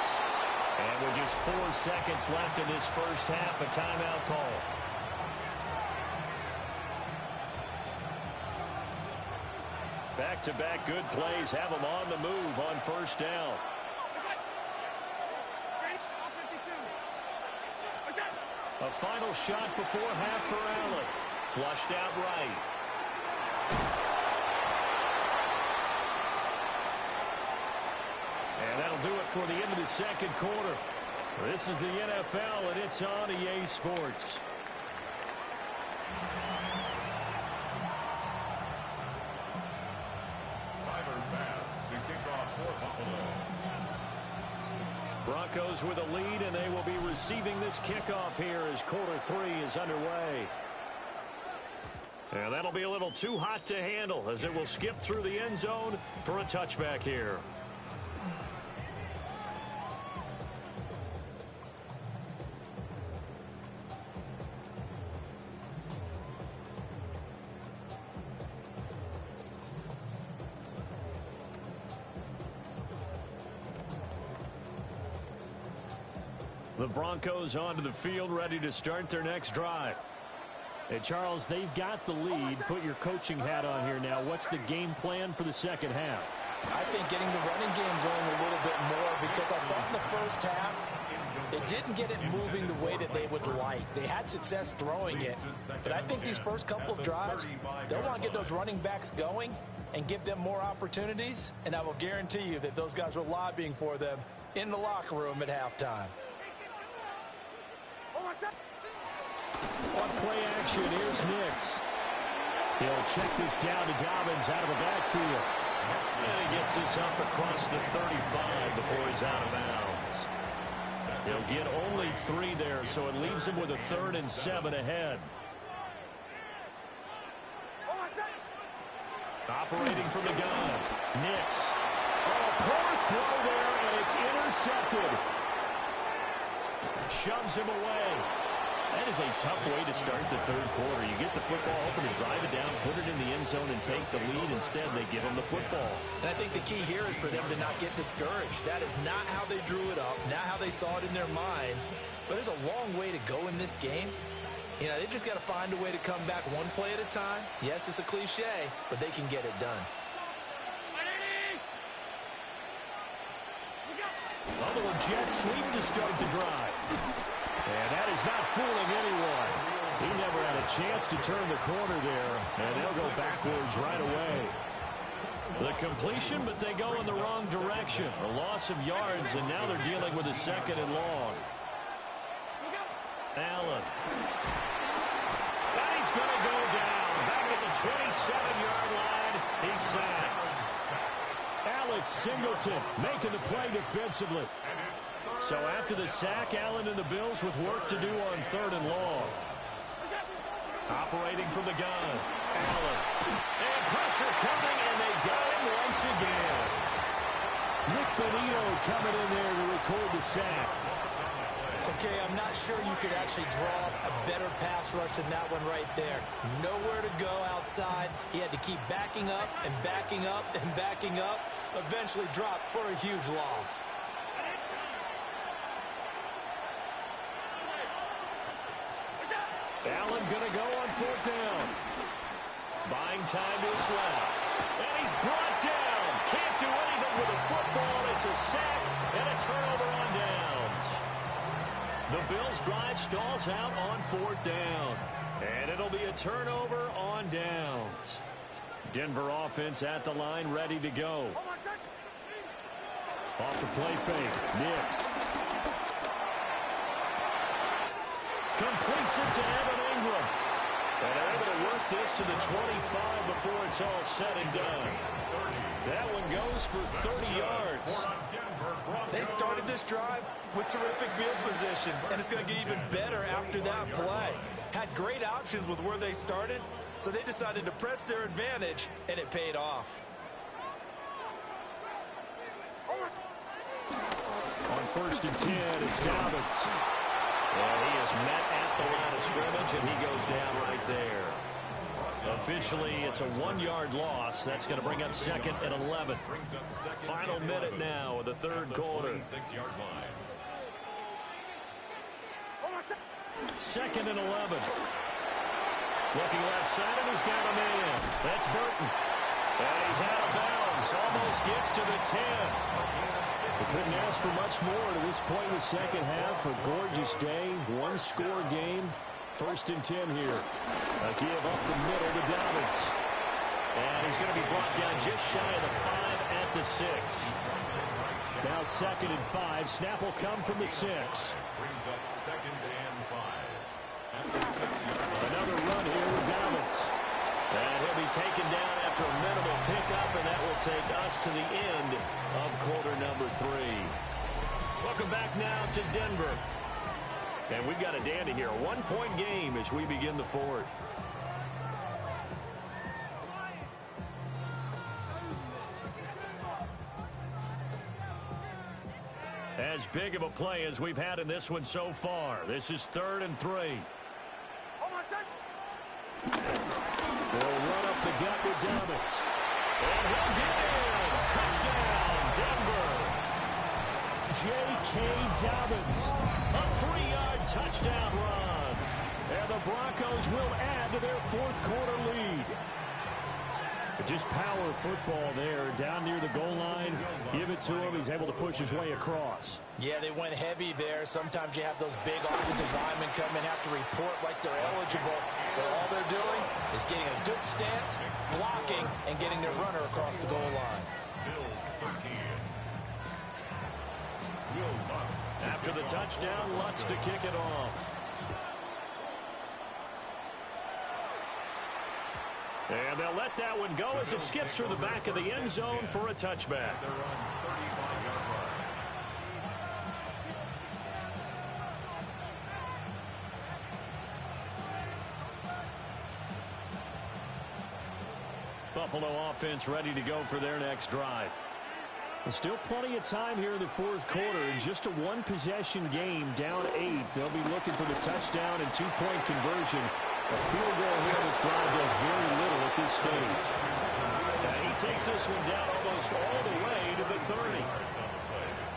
And with just 4 seconds left in this first half, a timeout call. Back-to-back good plays have them on the move on 1st down. A final shot before half for Allen. Flushed out right. And that'll do it for the end of the second quarter. This is the NFL, and it's on EA Sports. Broncos with a lead, and they will be receiving this kickoff here as quarter 3 is underway. And that'll be a little too hot to handle as it will skip through the end zone for a touchback here. The Broncos onto the field, ready to start their next drive. Hey, Charles, they've got the lead. Put your coaching hat on here now. What's the game plan for the second half? I think getting the running game going a little bit more, because I thought in the first half they didn't get it moving the way that they would like. They had success throwing it, but I think these first couple of drives, they'll want to get those running backs going and give them more opportunities, and I will guarantee you that those guys were lobbying for them in the locker room at halftime. On play action, here's Nix. He'll check this down to Dobbins out of the backfield. And he gets this up across the 35 before he's out of bounds. He'll get only 3 there, so it leaves him with a 3rd and 7 ahead. Operating from the gun, Nix. Oh, poor throw there, and it's intercepted. Shoves him away. That is a tough way to start the third quarter. You get the football open and drive it down, put it in the end zone, and take the lead. Instead, they give him the football. And I think the key here is for them to not get discouraged. That is not how they drew it up, not how they saw it in their minds. But there's a long way to go in this game. You know, they've just got to find a way to come back one play at a time. Yes, it's a cliche, but they can get it done. A little jet sweep to start the drive. And that is not fooling anyone. He never had a chance to turn the corner there, and they'll go backwards right away. The completion, but they go in the wrong direction. A loss of yards, and now they're dealing with a 2nd and long. Allen. And he's going to go down. Back at the 27-yard line. He's sacked. Alex Singleton making the play defensively. So after the sack, Allen and the Bills with work to do on 3rd and long. Operating from the gun, Allen. And pressure coming, and they got him once again. Nick Bonito coming in there to record the sack. Okay, I'm not sure you could actually draw a better pass rush than that one right there. Nowhere to go outside. He had to keep backing up and backing up and backing up. Eventually dropped for a huge loss. Allen going to go on 4th down. Buying time to his left. And he's brought down. Can't do anything with the football. It's a sack and a turnover on downs. The Bills' drive stalls out on 4th down. And it'll be a turnover on downs. Denver offense at the line, ready to go. Off the play fake, Nix. Completes it to Evan Ingram. And they're able to work this to the 25 before it's all said and done. That one goes for 30 yards. They started this drive with terrific field position, and it's going to get even better after that play. Had great options with where they started, so they decided to press their advantage, and it paid off. On 1st and 10, it's Dobbins. And he is met at the line of scrimmage, and he goes down right there. Officially, it's a 1-yard loss. That's going to bring up 2nd and 11. Final minute now of the third quarter. 2nd and 11. Looking left side, and he's got a man. That's Burton. And he's out of bounds. Almost gets to the 10. We couldn't ask for much more to this point in the second half. A gorgeous day, 1-score game. 1st and 10 here. A give up the middle to Dobbins. And he's going to be brought down just shy of the 5 at the 6. Now 2nd and 5. Snap will come from the 6. Brings up 2nd and 5. At the 6-yard. Another run here with Dobbins. And he'll be taken down after a minimal pickup, and that will take us to the end of quarter number 3. Welcome back now to Denver. And we've got a dandy here. A one-point game as we begin the fourth. As big of a play as we've had in this one so far. This is 3rd and 3. They'll run up the gut with Dobbins. And he'll get in. Touchdown, Denver. J.K. Dobbins. A 3-yard touchdown run. And the Broncos will add to their fourth quarter lead. Just power football there, down near the goal line. Give it to him. He's able to push his way across. Yeah, they went heavy there. Sometimes you have those big offensive linemen come in, have to report like they're eligible. But all they're doing is getting a good stance, blocking, and getting their runner across the goal line. After the touchdown, Lutz to kick it off. And they'll let that one go as it skips through the back of the end zone for a touchback. Buffalo offense ready to go for their next drive. There's still plenty of time here in the fourth quarter. Just a one-possession game, down 8. They'll be looking for the touchdown and two-point conversion. A field goal here on this drive does very little at this stage. And he takes this one down almost all the way to the 30.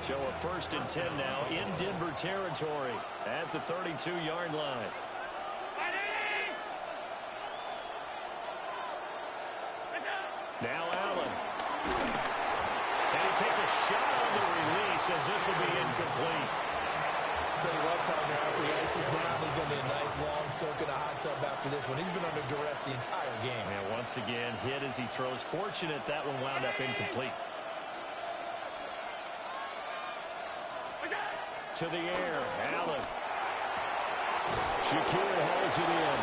So a 1st and 10 now in Denver territory at the 32-yard line. Now Allen. And he takes a shot on the release as this will be incomplete. Tell you what, partner, after he ices down, he's going to be a nice long soak in a hot tub after this one. He's been under duress the entire game. And once again, hit as he throws. Fortunate that one wound up incomplete. To the air, Allen. Shakir hauls it in.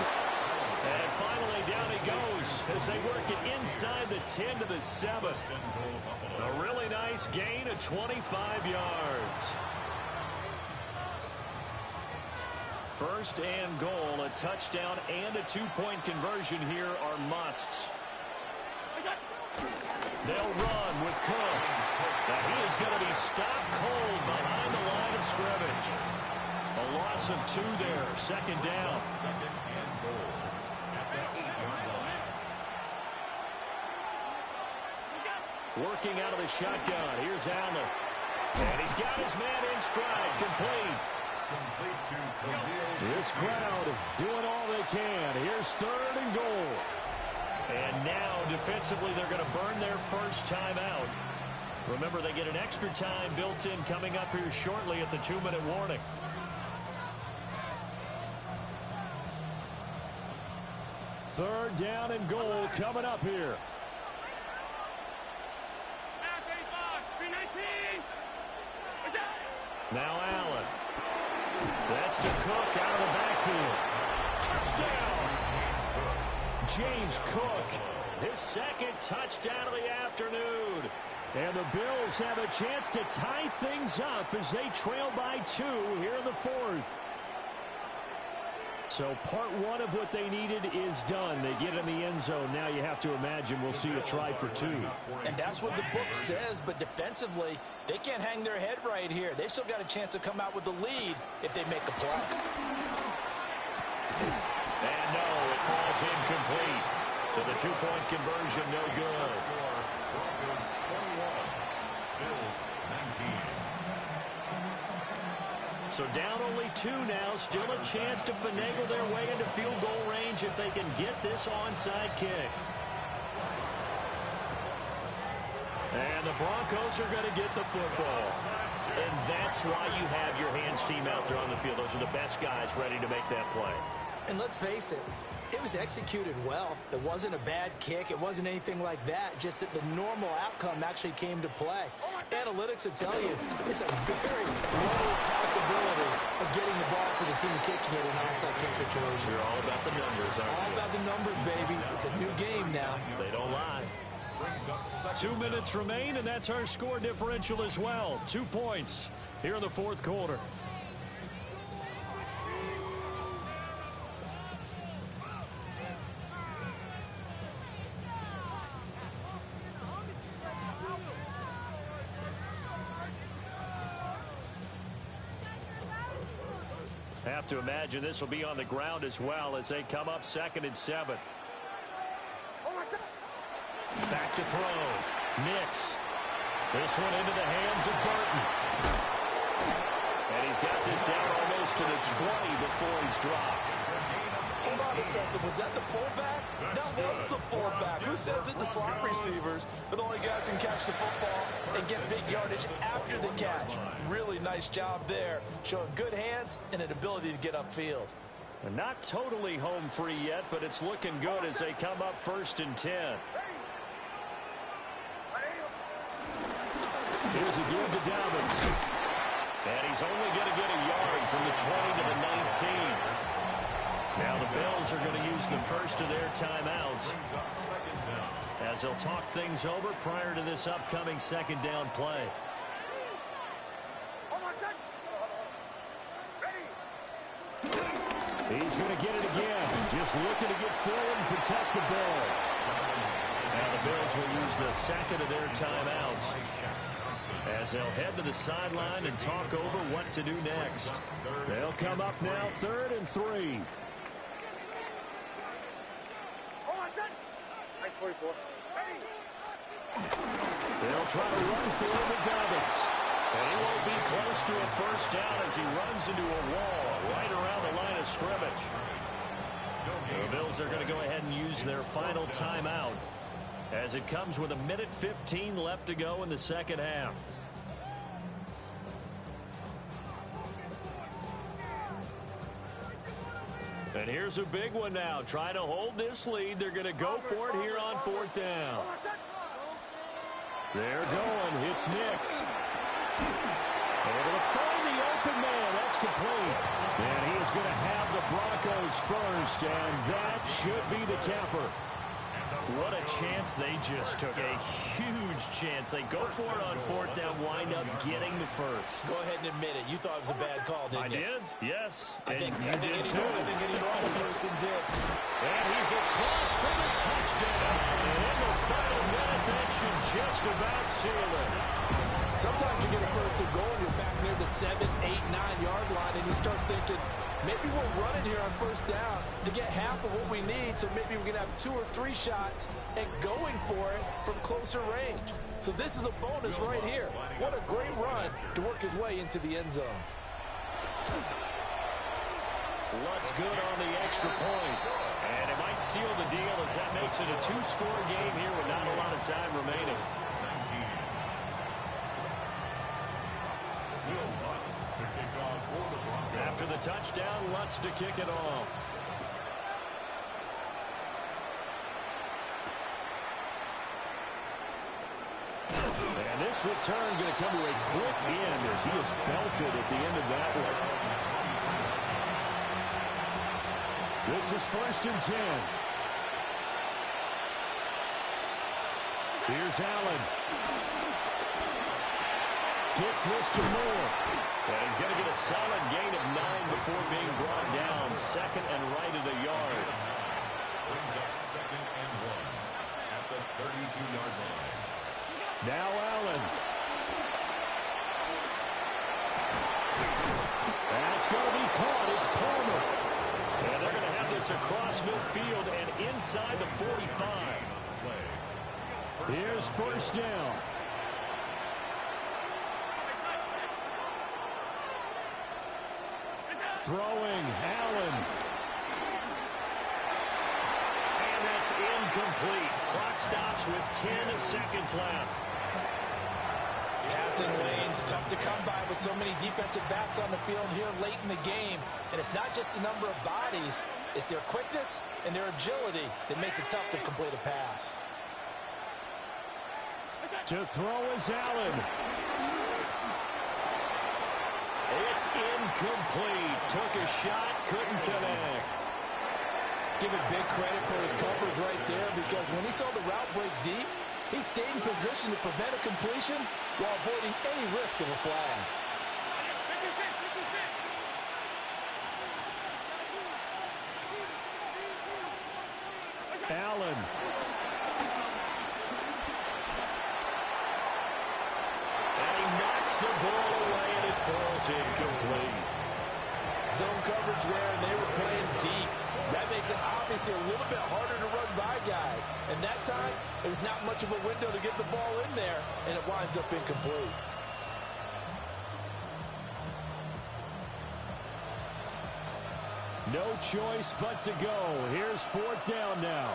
And finally down he goes as they work it inside the 10 to the 7. A really nice gain of 25 yards. 1st and goal, a touchdown and a two-point conversion here are musts. They'll run with Cook. Now he is going to be stopped cold behind the line of scrimmage. A loss of 2 there, 2nd down. 2nd and goal at the 8-yard line. Working out of the shotgun. Here's Allen. And he's got his man in stride, complete. This crowd doing all they can. Here's 3rd and goal. And now defensively they're going to burn their first time out. Remember, they get an extra time built in coming up here shortly at the 2-minute warning. Third down and goal coming up here. Now Allen. That's to Cook out of the backfield. Touchdown! James Cook, his 2nd touchdown of the afternoon. And the Bills have a chance to tie things up as they trail by 2 here in the 4th. So part 1 of what they needed is done. They get in the end zone. Now you have to imagine we'll see a try for 2. And that's what the book says, but defensively, they can't hang their head right here. They've still got a chance to come out with the lead if they make a play. And no, it falls incomplete. So the two-point conversion, no good. Broncos 21, Bills 19. So down only 2 now. Still a chance to finagle their way into field goal range if they can get this onside kick. And the Broncos are going to get the football. And that's why you have your hands team out there on the field. Those are the best guys ready to make that play. And let's face it, it was executed well. It wasn't a bad kick. It wasn't anything like that. Just that the normal outcome actually came to play. Analytics will tell you it's a very low possibility of getting the ball for the team kicking it in an onside kick situation. You're all about the numbers, aren't you? All about the numbers, baby. It's a new game now. They don't lie. 2 minutes remain, and that's our score differential as well. 2 points here in the fourth quarter. Have to imagine this will be on the ground as well as they come up 2nd and 7. Back to throw. Nix. This one into the hands of Burton. And he's got this down almost to the 20 before he's dropped. Hold on a second. Was that the fullback? That was the fullback. Who says it? The slot receivers are the only guys who can catch the football and get big yardage after the catch. Really nice job there, showing good hands and an ability to get upfield. And not totally home free yet, but it's looking good as they come up 1st and 10. Here's a give to Dobbins. And he's only going to get a yard from the 20 to the 19. Now the Bills are going to use the first of their timeouts as they'll talk things over prior to this upcoming 2nd down play. He's going to get it again. Just looking to get forward and protect the ball. Now the Bills will use the 2nd of their timeouts as they'll head to the sideline and talk over what to do next. They'll come up now 3rd and 3. They'll try to run through with Dobbins. And he won't be close to a first down as he runs into a wall right around the line of scrimmage. The Bills are going to go ahead and use their final timeout as it comes with 1:15 left to go in the 2nd half. And here's a big one now. Trying to hold this lead. They're going to go for it here on 4th down. They're going. It's Nix. Able to find the open man. That's complete. And he is going to have the Broncos first, and that should be the capper. What a chance they just took. A huge chance. They go for it on 4th down, wind up getting the first. Go ahead and admit it. You thought it was a bad call, didn't you? I did, yes. I think any normal person did. And he's across for the touchdown. And in the final minute, that should just about seal it. Sometimes you get a first and goal, you're back near the 7, 8, 9-yard line, and you start thinking, maybe we're running here on 1st down to get half of what we need, so maybe we're going to have 2 or 3 shots and going for it from closer range. So this is a bonus right here. What a great run to work his way into the end zone. What's good on the extra point? And it might seal the deal as that makes it a 2-score game here with not a lot of time remaining. After the touchdown, Lutz to kick it off. And this return going to come to a quick end as he is belted at the end of that one. This is 1st and 10. Here's Allen. Gets this to Moore. And he's going to get a solid gain of 9 before being brought down. 2nd and right at a yard. Brings up 2nd and 1 at the 32-yard line. Now Allen. That's going to be caught. It's Palmer. And they're going to have this across midfield and inside the 45. Here's 1st down. Throwing, Allen. And that's incomplete. Clock stops with 10 seconds left. Passing lanes, tough to come by with so many defensive backs on the field here late in the game. And it's not just the number of bodies, it's their quickness and their agility that makes it tough to complete a pass. To throw is Allen. It's incomplete. Took a shot, couldn't connect. Give it big credit for his coverage right there, because when he saw the route break deep, he stayed in position to prevent a completion while avoiding any risk of a flag. Allen. And he knocks the ball away, and it falls incomplete. Zone coverage there, and they were playing deep. That makes it obviously a little bit harder to run by guys. And that time, it was not much of a window to get the ball in there, and it winds up incomplete. No choice but to go. Here's 4th down now.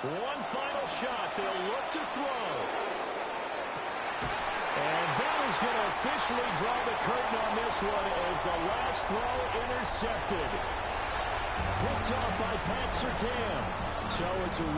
One final shot. They'll look to throw. And that is going to officially draw the curtain on this one as the last throw intercepted. Picked up by Pat Surtain. So it's a win.